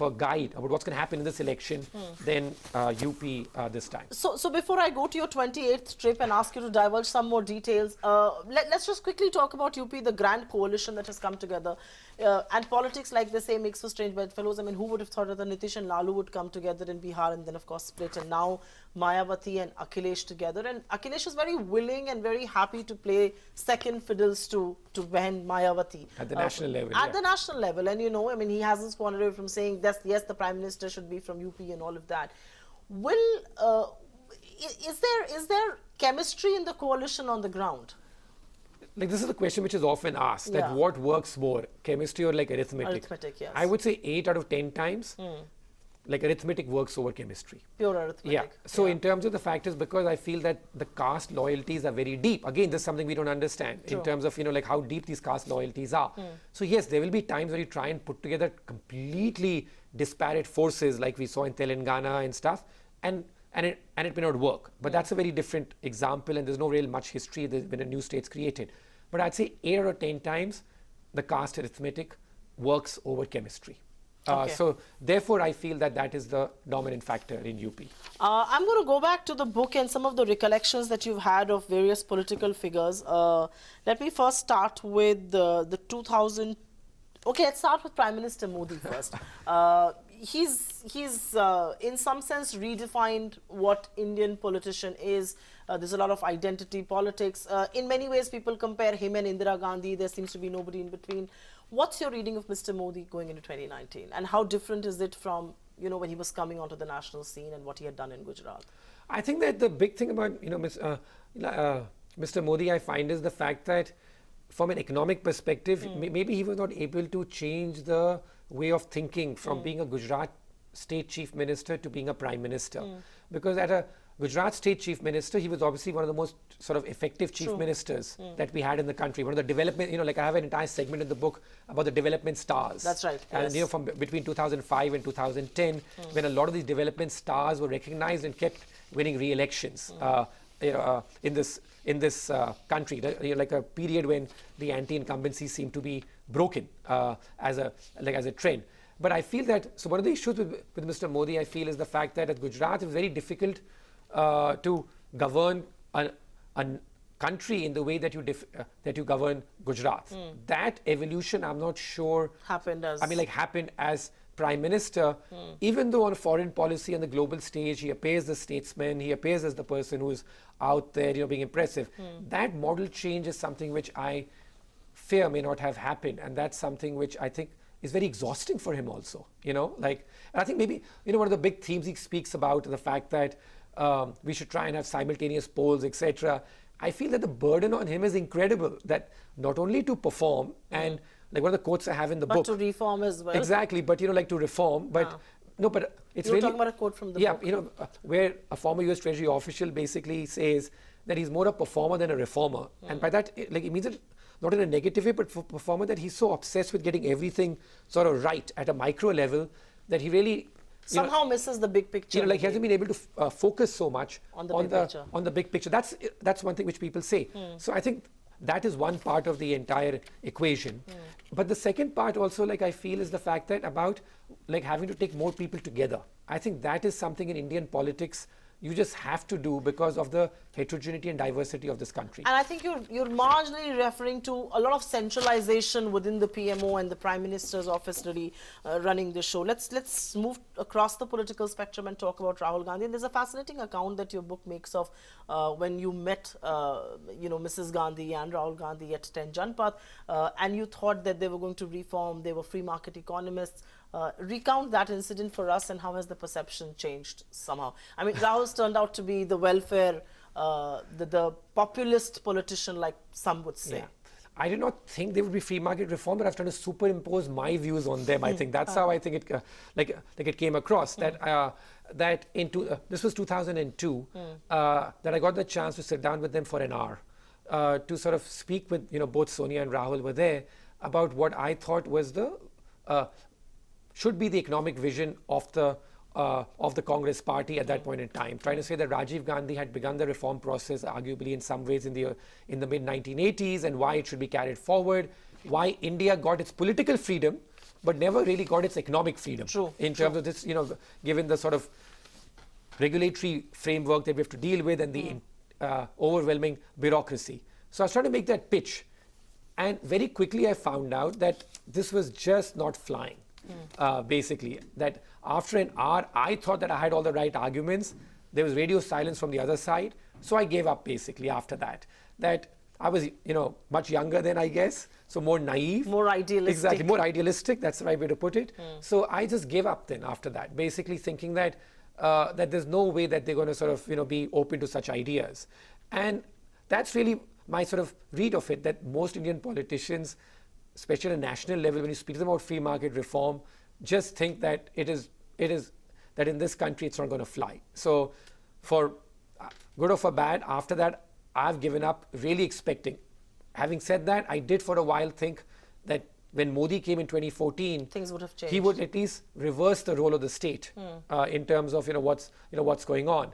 a guide about what's going to happen in this election than UP this time.
So before I go to your 28th trip and ask you to divulge some more details, let's just quickly talk about UP, the grand coalition that has come together. And politics, like they say, makes for strange bedfellows. I mean, who would have thought that Nitish and Lalu would come together in Bihar and then, of course, split, and now Mayawati and Akhilesh together. And Akhilesh is very willing and very happy to play second fiddles to Behan Mayawati.
At the national level.
At the national level. And, I mean, he hasn't squandered away from saying, yes, the Prime Minister should be from UP and all of that. Is there chemistry in the coalition on the ground?
Like, this is a question which is often asked, that what works more, chemistry or like arithmetic?
Arithmetic, yes.
I would say 8 out of 10 times, like arithmetic works over chemistry.
Pure arithmetic.
Yeah. So in terms of the factors, because I feel that the caste loyalties are very deep. Again, this is something we don't understand in terms of, like how deep these caste loyalties are. So yes, there will be times where you try and put together completely disparate forces like we saw in Telangana and stuff, and it may not work. But that's a very different example, and there's no real much history when a new state's created. But I'd say 8 out of 10 times, the caste arithmetic works over chemistry. So therefore, I feel that is the dominant factor in UP.
I'm going to go back to the book and some of the recollections that you've had of various political figures. Let me first start with the 2000. Okay, let's start with Prime Minister Modi first. He's in some sense redefined what Indian politician is. There's a lot of identity politics. In many ways, people compare him and Indira Gandhi. There seems to be nobody in between. What's your reading of Mr. Modi going into 2019? And how different is it from, when he was coming onto the national scene and what he had done in Gujarat?
I think that the big thing about, Mr. Modi, I find, is the fact that from an economic perspective, maybe he was not able to change the way of thinking from being a Gujarat state chief minister to being a prime minister. Because at a Gujarat state chief minister, he was obviously one of the most sort of effective chief ministers that we had in the country. One of the development, like I have an entire segment in the book about the development stars.
That's right.
And
yes.
From between 2005 and 2010, when a lot of these development stars were recognized and kept winning re-elections. In this country, like a period when the anti-incumbency seemed to be broken as a trend. But I feel that, so one of the issues with Mr. Modi, I feel, is the fact that at Gujarat, it was very difficult to govern a country in the way that you govern Gujarat. That evolution, I'm not sure
happened as
prime minister, even though on foreign policy and the global stage, he appears the statesman, he appears as the person who's out there, being impressive. That model change is something which I fear may not have happened. And that's something which I think is very exhausting for him also, and I think maybe, one of the big themes he speaks about the fact that we should try and have simultaneous polls, etc. I feel that the burden on him is incredible, that not only to perform and like one of the quotes I have in the book.
But to reform as well.
Exactly, but like to reform, but no, but it's
You're
really...
talking about a quote from the book.
Yeah, where a former US Treasury official basically says that he's more a performer than a reformer. And by that, it means it not in a negative way, but for performer, that he's so obsessed with getting everything sort of right at a micro level that he really...
somehow misses the big picture.
Like he hasn't been able to focus so much
on the
big picture. That's one thing which people say. So I think that is one part of the entire equation. But the second part also, like I feel, is the fact that about like having to take more people together. I think that is something in Indian politics you just have to do because of the heterogeneity and diversity of this country.
And I think you're marginally referring to a lot of centralization within the PMO and the Prime Minister's office really running the show. Let's move across the political spectrum and talk about Rahul Gandhi. And there's a fascinating account that your book makes of when you met, Mrs. Gandhi and Rahul Gandhi at 10 Janpath, and you thought that they were going to reform, they were free market economists. Recount that incident for us, and how has the perception changed somehow? I mean, Rahul's turned out to be the welfare, the populist politician, like some would say.
Yeah. I did not think there would be free market reform, but I've tried to superimpose my views on them. I think that's how I think it, it came across. That this was 2002, that I got the chance to sit down with them for an hour to sort of speak with, both Sonia and Rahul were there about what I thought was the should be the economic vision of the Congress party at that point in time, trying to say that Rajiv Gandhi had begun the reform process arguably in some ways in the mid 1980s, and why it should be carried forward, why India got its political freedom but never really got its economic freedom. In terms of this, given the sort of regulatory framework that we have to deal with and the overwhelming bureaucracy. So I was trying to make that pitch, and very quickly I found out that this was just not flying. Basically, that after an hour, I thought that I had all the right arguments. There was radio silence from the other side. So I gave up basically after that. That I was, much younger then, I guess. So more naive.
More idealistic.
Exactly, more idealistic. That's the right way to put it. So I just gave up then after that, basically thinking that that there's no way that they're going to sort of, be open to such ideas. And that's really my sort of read of it, that most Indian politicians, especially at a national level, when you speak to them about free market reform, just think that it is that in this country it's not going to fly. So for good or for bad, after that, I've given up really expecting. Having said that, I did for a while think that when Modi came in 2014,
things would have changed.
He would at least reverse the role of the state in terms of what's going on.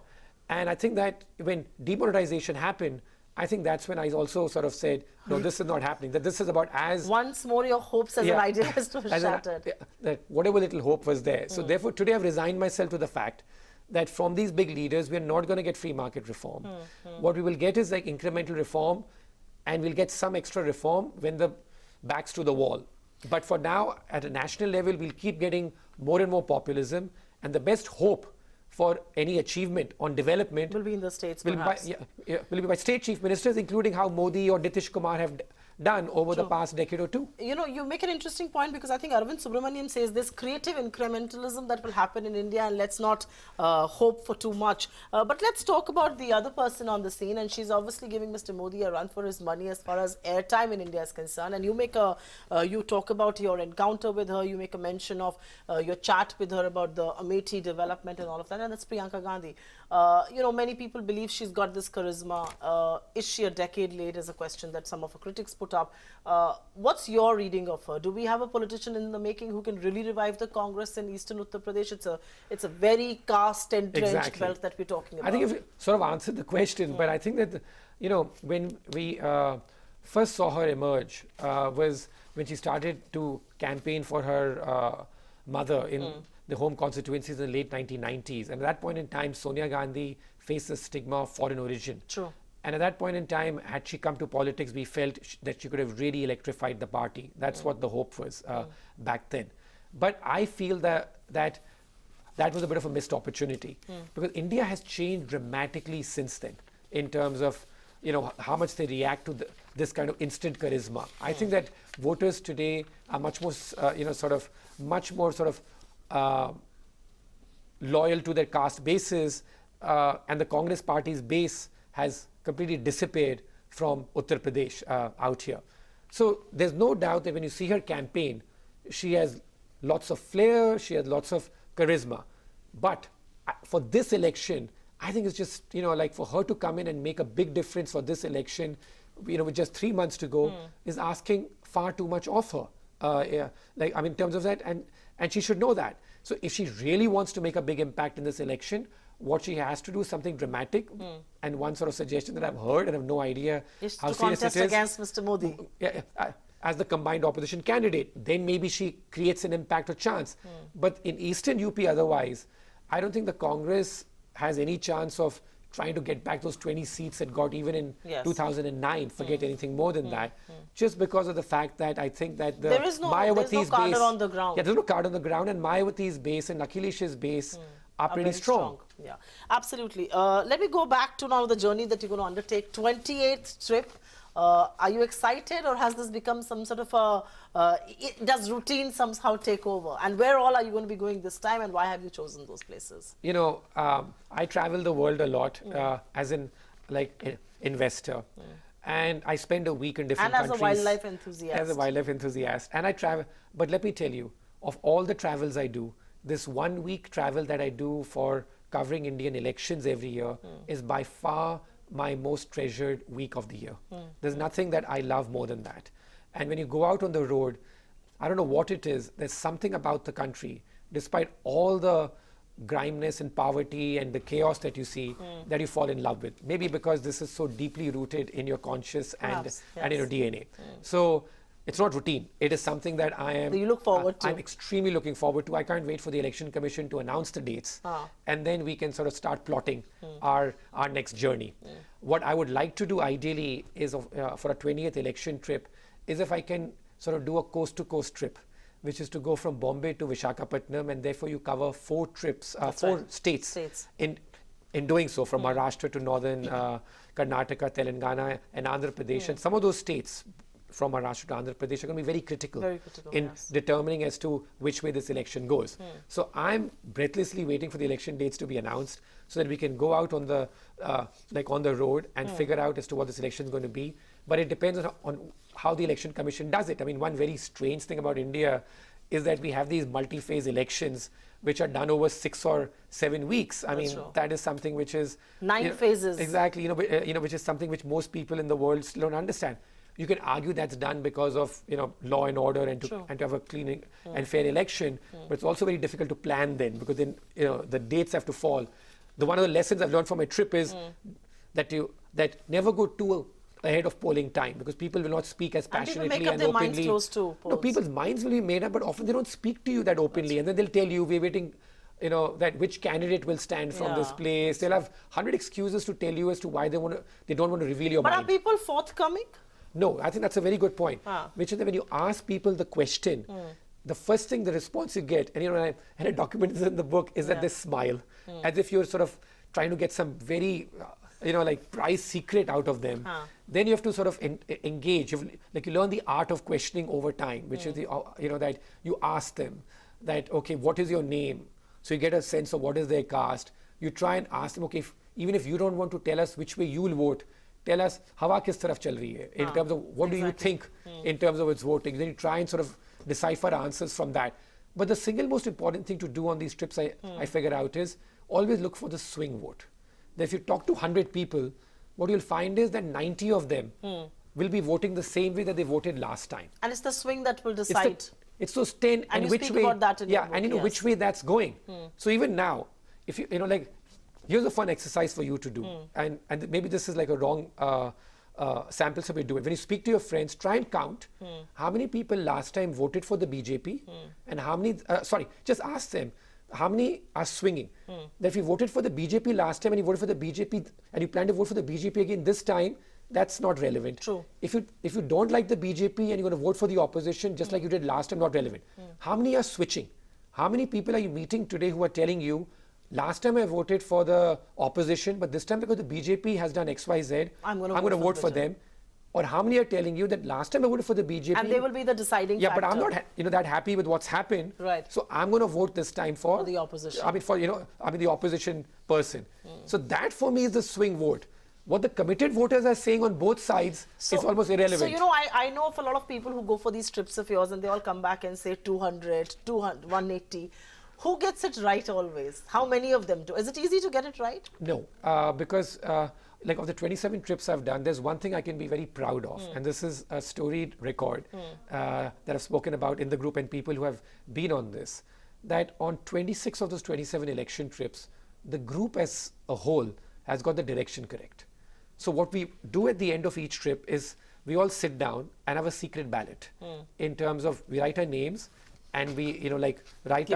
And I think that when demonetization happened, I think that's when I also sort of said, no, this is not happening. That this is about as...
Once more your hopes as an idealist were shattered.
That whatever little hope was there. So therefore, today I've resigned myself to the fact that from these big leaders, we're not going to get free market reform. What we will get is like incremental reform, and we'll get some extra reform when the back's to the wall. But for now, at a national level, we'll keep getting more and more populism, and the best hope for any achievement on development
will be in the states,
will be by state chief ministers, including how Modi or Nitish Kumar have done over the past decade or two.
You make an interesting point, because I think Arvind Subramanian says this creative incrementalism that will happen in India, and let's not hope for too much. But let's talk about the other person on the scene, and she's obviously giving Mr. Modi a run for his money as far as airtime in India is concerned. And you talk about your encounter with her, you make a mention of your chat with her about the Amethi development and all of that, and that's Priyanka Gandhi. Many people believe she's got this charisma. Is she a decade late, is a question that some of her critics put up. What's your reading of her? Do we have a politician in the making who can really revive the Congress in eastern Uttar Pradesh? It's a very caste-entrenched belt that we're talking about.
I think you've sort of answered the question, but I think that, when we first saw her emerge was when she started to campaign for her mother in the home constituencies in the late 1990s. And at that point in time, Sonia Gandhi faced the stigma of foreign origin.
True.
And at that point in time, had she come to politics, we felt that she could have really electrified the party. That's what the hope was back then. But I feel that was a bit of a missed opportunity because India has changed dramatically since then in terms of how much they react to this kind of instant charisma. I think that voters today are much more much more loyal to their caste bases, and the Congress party's base has completely disappeared from Uttar Pradesh out here. So there's no doubt that when you see her campaign, she has lots of flair, she has lots of charisma. But for this election, I think it's just, like for her to come in and make a big difference for this election, with just 3 months to go, is asking far too much of her. In terms of that, and she should know that. So if she really wants to make a big impact in this election, what she has to do is something dramatic. And one sort of suggestion that I've heard, and I have no idea how serious it is.
Against Mr. Modi.
As the combined opposition candidate, then maybe she creates an impact or chance. But in Eastern UP otherwise, I don't think the Congress has any chance of trying to get back those 20 seats it got even in 2009, forget anything more than that, just because of the fact that I think that
there's no card on the ground.
Yeah, there's no card on the ground, and Mayawati's base and Akhilesh's base are pretty strong.
Yeah, absolutely. Let me go back to now the journey that you're going to undertake, 28th trip. Are you excited, or has this become some sort of does routine somehow take over? And where all are you going to be going this time, and why have you chosen those places?
I travel the world a lot as an investor. And I spend a week in different countries.
And as a wildlife enthusiast.
As a wildlife enthusiast. And I travel. But let me tell you, of all the travels I do, this 1 week travel that I do for covering Indian elections every year is by far my most treasured week of the year. There's nothing that I love more than that. And when you go out on the road, I don't know what it is, there's something about the country, despite all the grimeness and poverty and the chaos that you see, that you fall in love with. Maybe because this is so deeply rooted in your conscious and in your DNA. So it's not routine. It is something that
you look forward to.
I'm extremely looking forward to. I can't wait for the Election Commission to announce the dates. And then we can sort of start plotting our next journey. What I would like to do ideally is for a 20th election trip is if I can sort of do a coast-to-coast trip, which is to go from Bombay to Visakhapatnam, and therefore you cover 4 trips, 4 states. In doing so, from Maharashtra to northern Karnataka, Telangana, and Andhra Pradesh. And some of those states from Maharashtra to Andhra Pradesh are going to be very critical in determining as to which way this election goes. So I'm breathlessly waiting for the election dates to be announced so that we can go out on the on the road and figure out as to what this election is going to be. But it depends on how the Election Commission does it. I mean, one very strange thing about India is that we have these multi-phase elections which are done over 6 or 7 weeks. I mean, that is something which is
9 phases.
Exactly, which is something which most people in the world still don't understand. You can argue that's done because of law and order and to have a clean and fair election, but it's also very difficult to plan then, because then the dates have to fall. One of the lessons I've learned from my trip is that never go too ahead of polling time, because people will not speak as passionately and openly.
Minds close to polls.
No, people's minds will be made up, but often they don't speak to you that openly, and then they'll tell you, we're waiting, that which candidate will stand from this place. They'll have 100 excuses to tell you as to why they don't want to reveal your mind.
But are people forthcoming?
No, I think that's a very good point. Which is that when you ask people the question, the first thing, the response you get, and I had documented this in the book, is that they smile, as if you're sort of trying to get some very, prize secret out of them. Then you have to sort of engage. You learn the art of questioning over time, which is that you ask them that, okay, what is your name? So you get a sense of what is their caste. You try and ask them, okay, even if you don't want to tell us which way you will vote, tell us hawa kis taraf chal rahi hai, in terms of what do you think in terms of its voting. Then you try and sort of decipher answers from that. But the single most important thing to do on these trips, I figure out, is always look for the swing vote. That if you talk to 100 people, what you'll find is that 90 of them will be voting the same way that they voted last time.
And it's the swing that will decide.
It's those 10 and which way.
About that in your book,
and which way that's going. So even now, if here's a fun exercise for you to do, and maybe this is like a wrong sample survey. Do it when you speak to your friends. Try and count how many people last time voted for the BJP, and how many. Just ask them how many are swinging. That if you voted for the BJP last time and you voted for the BJP and you plan to vote for the BJP again this time, that's not relevant.
True.
If you don't like the BJP and you're going to vote for the opposition, just like you did last time, not relevant. How many are switching? How many people are you meeting today who are telling you, last time I voted for the opposition, but this time because the BJP has done X, Y, Z, I'm going to vote for them. Or how many are telling you that last time I voted for the BJP?
And they will be the deciding factor.
But I'm not that happy with what's happened.
Right.
So I'm going to vote this time for
the opposition.
The opposition person. So that for me is the swing vote. What the committed voters are saying on both sides is almost irrelevant.
So, I know of a lot of people who go for these trips of yours and they all come back and say 200, 180. Who gets it right always? How many of them do? Is it easy to get it right?
No, because like of the 27 trips I've done, there's one thing I can be very proud of, and this is a storied record that I've spoken about in the group and people who have been on this, that on 26 of those 27 election trips, the group as a whole has got the direction correct. So what we do at the end of each trip is we all sit down and have a secret ballot in terms of we write our names and we give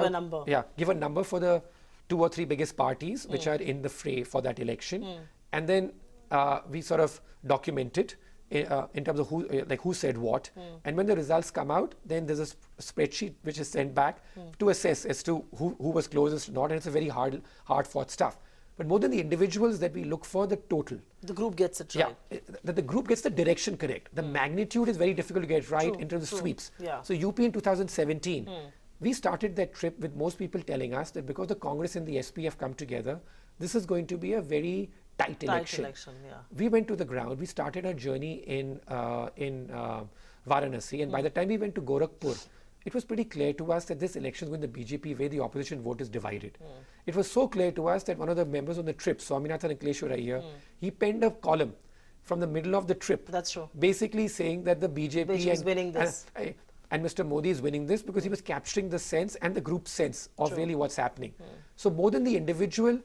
a number.
Yeah, give a number for the 2 or 3 biggest parties which are in the fray for that election. And then we sort of document it in terms of who said what. And when the results come out, then there's a spreadsheet which is sent back to assess as to who was closest or not. And it's a very hard fought stuff. But more than the individuals that we look for, the total.
The group gets it right.
Yeah, that the group gets the direction correct. The magnitude is very difficult to get right in terms of sweeps.
Yeah.
So UP in 2017, we started that trip with most people telling us that because the Congress and the SP have come together, this is going to be a very tight election.
Yeah.
We went to the ground. We started our journey in Varanasi, and by the time we went to Gorakhpur, it was pretty clear to us that this election is going the BJP way. The opposition vote is divided. It was so clear to us that one of the members on the trip, Swaminathan Ankleshwar here, he penned a column from the middle of the trip.
That's true.
Basically saying that the BJP
is winning this.
And Mr. Modi is winning this because he was capturing the sense and the group sense of really what's happening. So more than the individual,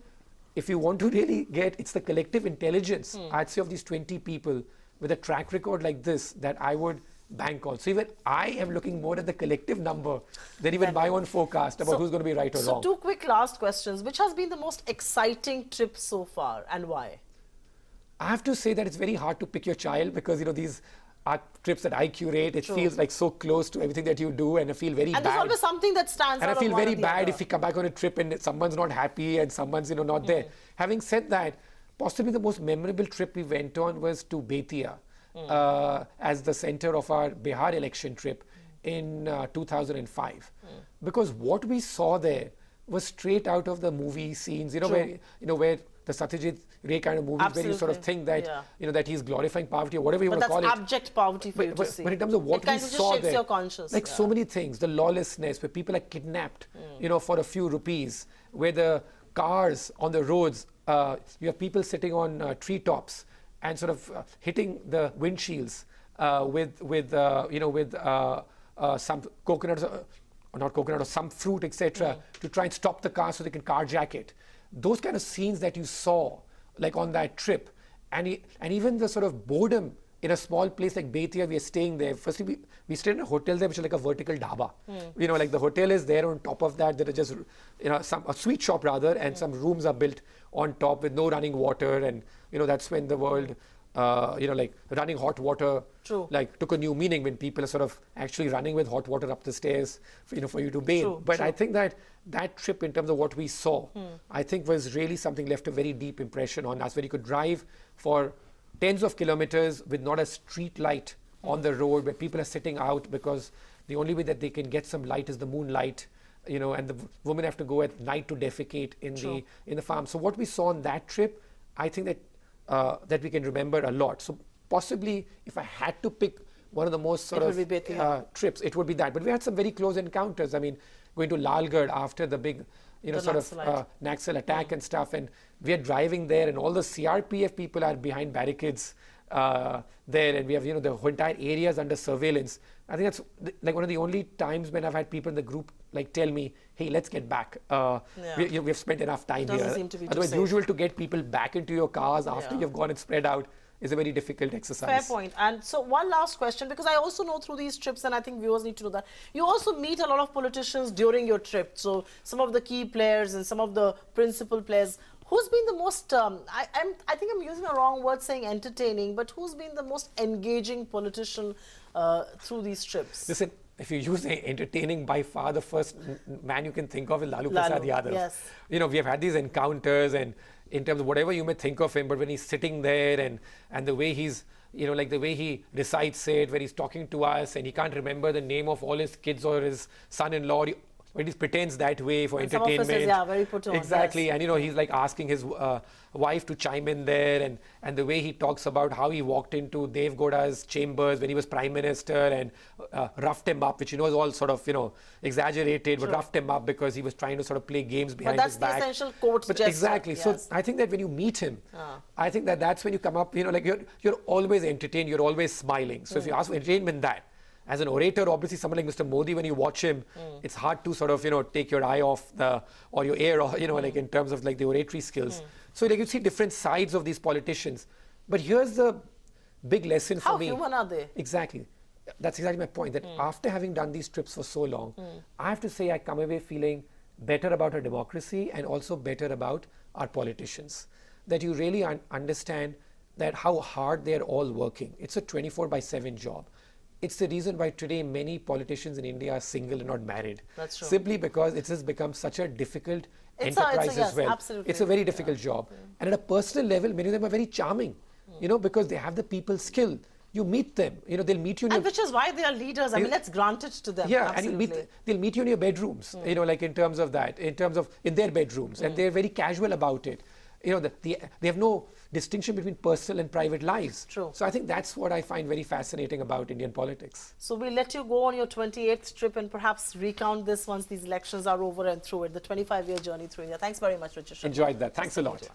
if you want to really get, it's the collective intelligence, I'd say, of these 20 people with a track record like this that I would bank on. So even I am looking more at the collective number than even my own forecast about who's going to be right or wrong.
So 2 quick last questions. Which has been the most exciting trip so far and why?
I have to say that it's very hard to pick your child because, these are trips that I curate. It feels like so close to everything that you do and I feel very bad.
And there's always something that stands out.
And I feel very bad if you come back on a trip and someone's not happy and someone's, not there. Having said that, possibly the most memorable trip we went on was to Betia. As the center of our Bihar election trip in 2005, because what we saw there was straight out of the movie scenes, where the Satyajit Ray kind of movies, where you sort of think that that he's glorifying poverty or whatever you want to call it.
But that's abject poverty for you to see.
But in terms of what we saw there,
your conscience,
like so many things, the lawlessness where people are kidnapped, for a few rupees, where the cars on the roads, you have people sitting on treetops and sort of hitting the windshields with some coconuts, or not coconut, or some fruit, etc., to try and stop the car so they can carjack it. Those kind of scenes that you saw, like on that trip, and even the sort of boredom in a small place like Betia, we are staying there. Firstly, we stayed in a hotel there, which is like a vertical dhaba. Like the hotel is there. On top of that, there is just a sweet shop rather, and some rooms are built on top with no running water, and that's when the world, like running hot water, like took a new meaning when people are sort of actually running with hot water up the stairs, for you to bathe. But I think that trip, in terms of what we saw, I think was really something left a very deep impression on us, where you could drive for tens of kilometers with not a street light on the road, where people are sitting out because the only way that they can get some light is the moonlight. And the women have to go at night to defecate in the farm. So what we saw on that trip, I think that we can remember a lot. So possibly, if I had to pick one of the most sort of trips, it would be that. But we had some very close encounters. I mean, going to Lalgarh after the big, Naxal attack and stuff, and we are driving there, and all the CRPF people are behind barricades there, and we have the whole entire area is under surveillance. I think that's like one of the only times when I've had people in the group like tell me, "Hey, let's get back. We've spent enough time here." Otherwise, usual to get people back into your cars after you've gone and spread out is a very difficult exercise.
Fair point. And so one last question, because I also know through these trips, and I think viewers need to know that, you also meet a lot of politicians during your trip. So some of the key players and some of the principal players, Who's been the most, I think I'm using a wrong word saying entertaining, but who's been the most engaging politician through these trips?
Listen, if you use entertaining, by far the first man you can think of is Lalu Prasad Yadav.
Yes.
You know, we have had these encounters, and in terms of whatever you may think of him, but when he's sitting there and the way he's, you know, like the way he recites it, when he's talking to us and he can't remember the name of all his kids or his son-in-law, but he pretends that way for entertainment.
Some officers, yeah, very put on.
Exactly,
yes.
and you know, he's like asking his wife to chime in there, and the way he talks about how he walked into Dev Gowda's chambers when he was Prime Minister and roughed him up, which you know is all sort of, you know, exaggerated, but roughed him up because he was trying to sort of play games behind his back.
But that's the essential court gesture.
Exactly.
Yes.
So I think that when you meet him, I think that that's when you come up, you know, like you're always entertained, you're always smiling. So if you ask for entertainment, that. As an orator, obviously, someone like Mr. Modi, when you watch him, it's hard to sort of, you know, take your eye off or your ear, or, you know, like in terms of like the oratory skills. So like you see different sides of these politicians. But here's the big lesson for me.
How human are they?
Exactly. That's exactly my point, that after having done these trips for so long, I have to say I come away feeling better about our democracy and also better about our politicians. That you really understand that how hard they're all working. It's a 24/7 job. It's the reason why today many politicians in India are single and not married.
That's true.
Simply because it has become such a difficult enterprise
yes,
as well.
Absolutely.
It's a very difficult job. And at a personal level, many of them are very charming, you know, because they have the people skill. You meet them, you know, they'll meet you in
and which is why they are leaders. I mean, let's grant it to them.
Yeah,
absolutely.
and they'll meet you in your bedrooms, you know, like in terms of that, in their bedrooms, and they're very casual about it. You know, they have no distinction between personal and private lives.
True.
So I think that's what I find very fascinating about Indian politics.
So we'll let you go on your 28th trip and perhaps recount this once these elections are over and through it, the 25-year journey through India. Thanks very much, Ruchir Sharma.
Enjoyed that. Thanks a lot.